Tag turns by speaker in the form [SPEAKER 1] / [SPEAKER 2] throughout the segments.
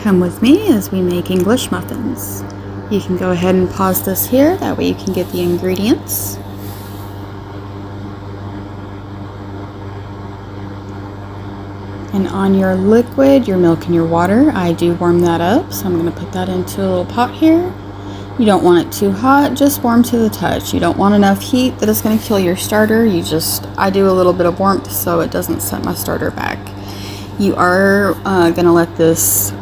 [SPEAKER 1] Come with me as we make English muffins. You can go ahead and pause this here, that way you can get the ingredients. And on your liquid, your milk and your water, I do warm that up, so I'm going to put that into a little pot here. You don't want it too hot, just warm to the touch. You don't want enough heat that it's going to kill your starter. I do a little bit of warmth so it doesn't set my starter back. You are going to let this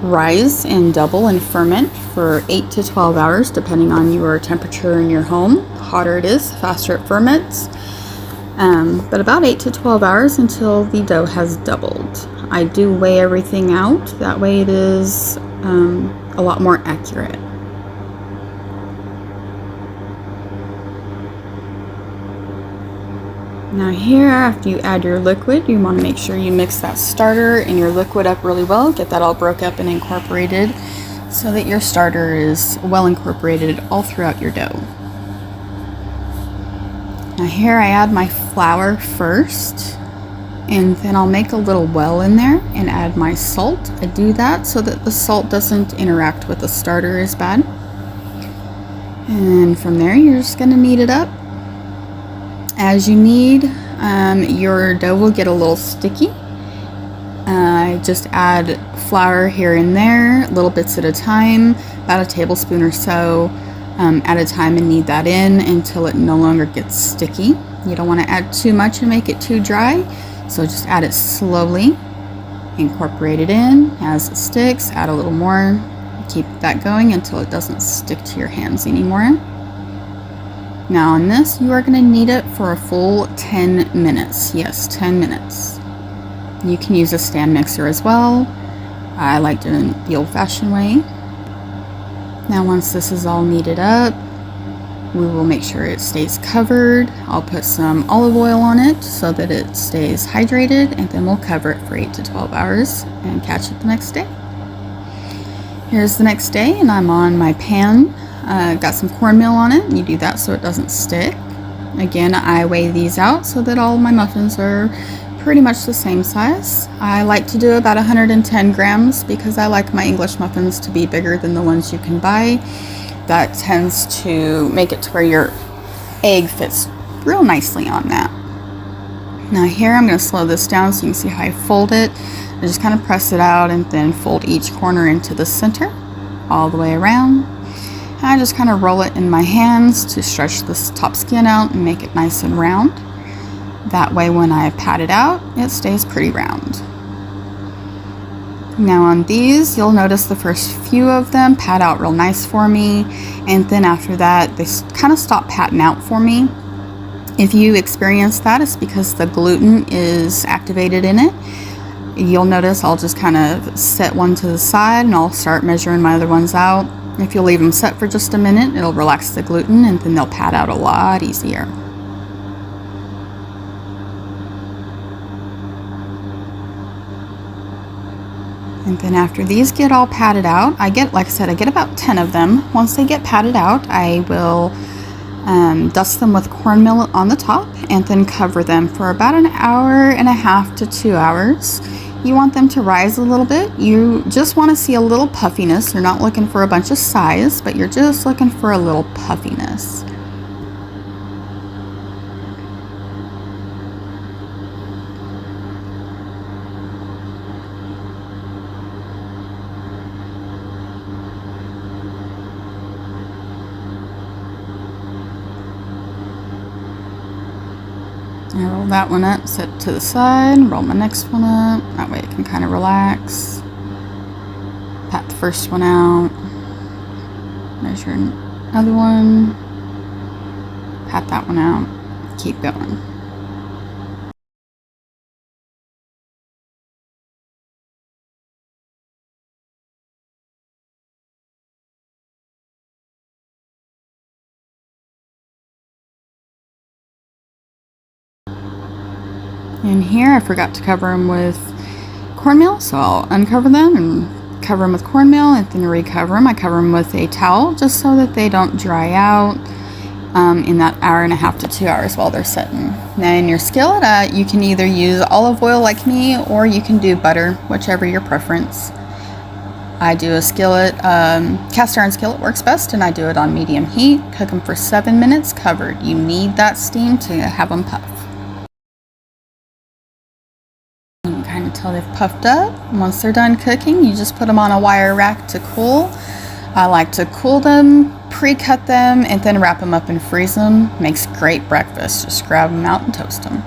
[SPEAKER 1] rise and double and ferment for 8 to 12 hours depending on your temperature in your home. The hotter it is, the faster it ferments. But about 8 to 12 hours until the dough has doubled. I do weigh everything out, that way it is a lot more accurate. Now here, after you add your liquid, you want to make sure you mix that starter and your liquid up really well. Get that all broke up and incorporated so that your starter is well incorporated all throughout your dough. Now here I add my flour first, and then I'll make a little well in there and add my salt. I do that so that the salt doesn't interact with the starter as bad. And from there, you're just going to knead it up as you knead. Your dough will get a little sticky. Just add flour here and there, little bits at a time, about a tablespoon or so at a time, and knead that in until it no longer gets sticky. You don't want to add too much and make it too dry, so just add it slowly. Incorporate it in as it sticks, add a little more, keep that going until it doesn't stick to your hands anymore. Now on this, you are going to knead it for a full 10 minutes. Yes, 10 minutes. You can use a stand mixer as well. I like doing it the old-fashioned way. Now once this is all kneaded up, we will make sure it stays covered. I'll put some olive oil on it so that it stays hydrated, and then we'll cover it for 8 to 12 hours and catch it the next day. Here's the next day, and I'm on my pan. Got some cornmeal on it, and you do that so it doesn't stick. Again, I weigh these out so that all my muffins are pretty much the same size. I like to do about 110 grams because I like my English muffins to be bigger than the ones you can buy. That tends to make it to where your egg fits real nicely on that. Now here I'm going to slow this down so you can see how I fold it. I just kind of press it out and then fold each corner into the center all the way around. And I just kind of roll it in my hands to stretch this top skin out and make it nice and round. That way when I pat it out, it stays pretty round. Now on these, you'll notice the first few of them pat out real nice for me, and then after that, they kind of stop patting out for me. If you experience that, it's because the gluten is activated in it. You'll notice I'll just kind of set one to the side and I'll start measuring my other ones out. If you leave them set for just a minute, it'll relax the gluten and then they'll pat out a lot easier. And then after these get all patted out, like I said, I get about 10 of them. Once they get patted out, I will dust them with cornmeal on the top and then cover them for about an hour and a half to 2 hours. You want them to rise a little bit. You just want to see a little puffiness. You're not looking for a bunch of size, but you're just looking for a little puffiness. I roll that one up, set it to the side, roll my next one up, that way it can kind of relax. Pat the first one out, measure another one, pat that one out, keep going. And here I forgot to cover them with cornmeal, so I'll uncover them and cover them with cornmeal and then recover them. I cover them with a towel just so that they don't dry out in that hour and a half to 2 hours while they're setting. Now in your skillet, you can either use olive oil like me, or you can do butter, whichever your preference. I do a skillet, cast iron skillet works best, and I do it on medium heat. Cook them for 7 minutes covered. You need that steam to have them puff. You can kind of tell they've puffed up. Once they're done cooking, you just put them on a wire rack to cool. I like to cool them, pre-cut them, and then wrap them up and freeze them. Makes great breakfast. Just grab them out and toast them.